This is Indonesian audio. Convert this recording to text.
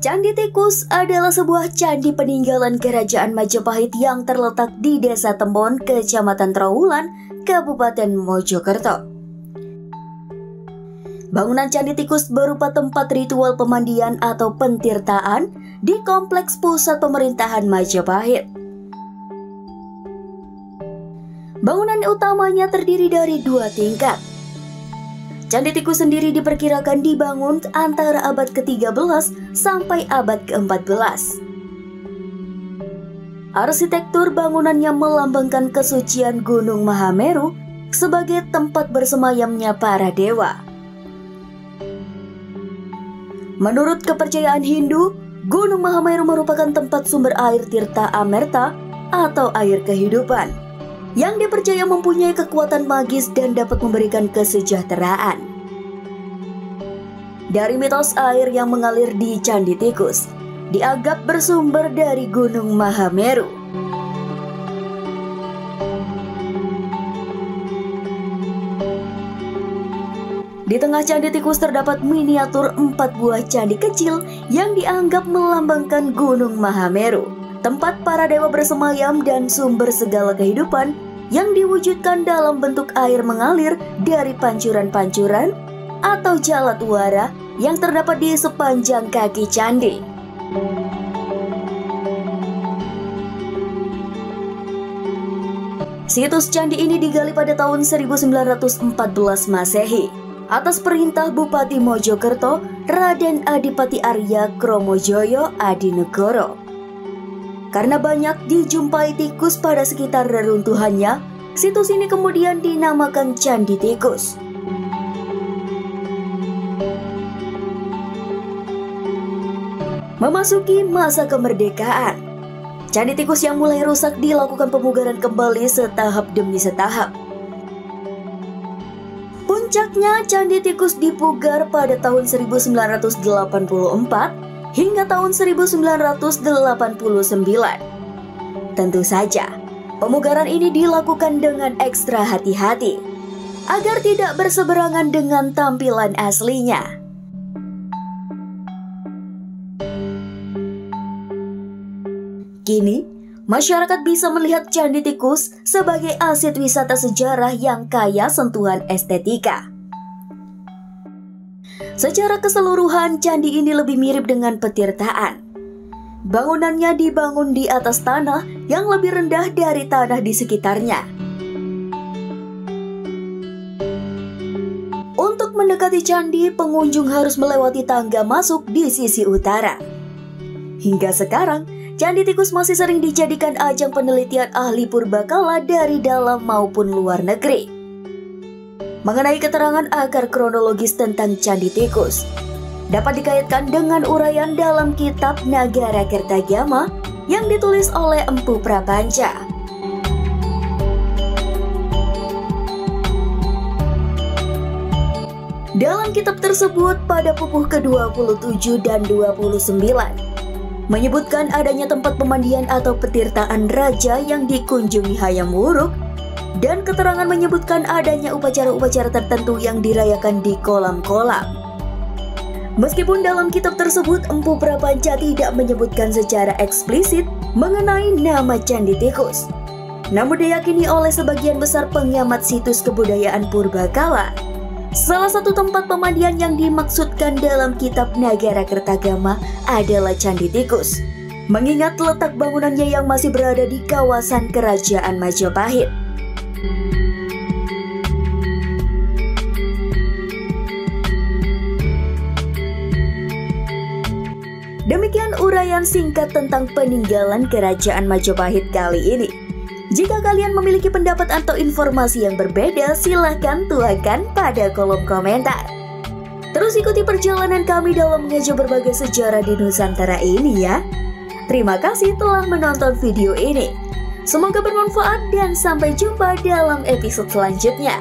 Candi Tikus adalah sebuah candi peninggalan Kerajaan Majapahit yang terletak di Desa Tembon, Kecamatan Trawulan, Kabupaten Mojokerto. Bangunan Candi Tikus berupa tempat ritual pemandian atau pentirtaan di kompleks pusat pemerintahan Majapahit. Bangunan utamanya terdiri dari 2 tingkat. Candi Tikus sendiri diperkirakan dibangun antara abad ke-13 sampai abad ke-14. Arsitektur bangunannya melambangkan kesucian Gunung Mahameru sebagai tempat bersemayamnya para dewa. Menurut kepercayaan Hindu, Gunung Mahameru merupakan tempat sumber air Tirta Amerta atau air kehidupan, yang dipercaya mempunyai kekuatan magis dan dapat memberikan kesejahteraan. Dari mitos, air yang mengalir di Candi Tikus dianggap bersumber dari Gunung Mahameru. Di tengah Candi Tikus terdapat miniatur 4 buah candi kecil yang dianggap melambangkan Gunung Mahameru, tempat para dewa bersemayam dan sumber segala kehidupan yang diwujudkan dalam bentuk air mengalir dari pancuran-pancuran atau jaladwara yang terdapat di sepanjang kaki candi. Situs candi ini digali pada tahun 1914 Masehi atas perintah Bupati Mojokerto, Raden Adipati Arya Kromojoyo Adinegoro. Karena banyak dijumpai tikus pada sekitar reruntuhannya, situs ini kemudian dinamakan Candi Tikus. Memasuki masa kemerdekaan, Candi Tikus yang mulai rusak dilakukan pemugaran kembali setahap demi setahap. Puncaknya, Candi Tikus dipugar pada tahun 1984 hingga tahun 1989. Tentu saja, pemugaran ini dilakukan dengan ekstra hati-hati agar tidak berseberangan dengan tampilan aslinya. Kini, masyarakat bisa melihat Candi Tikus sebagai aset wisata sejarah yang kaya sentuhan estetika. Secara keseluruhan, candi ini lebih mirip dengan petirtaan. Bangunannya dibangun di atas tanah yang lebih rendah dari tanah di sekitarnya. Untuk mendekati candi, pengunjung harus melewati tangga masuk di sisi utara. Hingga sekarang, Candi Tikus masih sering dijadikan ajang penelitian ahli purbakala dari dalam maupun luar negeri. Mengenai keterangan akar kronologis tentang Candi Tikus, dapat dikaitkan dengan uraian dalam kitab Nagara Kertagama yang ditulis oleh Empu Prapanca. Dalam kitab tersebut pada pupuh ke-27 dan 29, menyebutkan adanya tempat pemandian atau petirtaan raja yang dikunjungi Hayam Wuruk, dan keterangan menyebutkan adanya upacara-upacara tertentu yang dirayakan di kolam-kolam. Meskipun dalam kitab tersebut Empu Prapanca tidak menyebutkan secara eksplisit mengenai nama Candi Tikus, namun diyakini oleh sebagian besar pengamat situs kebudayaan purbakala, salah satu tempat pemandian yang dimaksudkan dalam kitab Nagara Kertagama adalah Candi Tikus, mengingat letak bangunannya yang masih berada di kawasan Kerajaan Majapahit. Demikian uraian singkat tentang peninggalan Kerajaan Majapahit kali ini. Jika kalian memiliki pendapat atau informasi yang berbeda, silahkan tuangkan pada kolom komentar. Terus ikuti perjalanan kami dalam mengajak berbagai sejarah di Nusantara ini ya. Terima kasih telah menonton video ini. Semoga bermanfaat dan sampai jumpa dalam episode selanjutnya.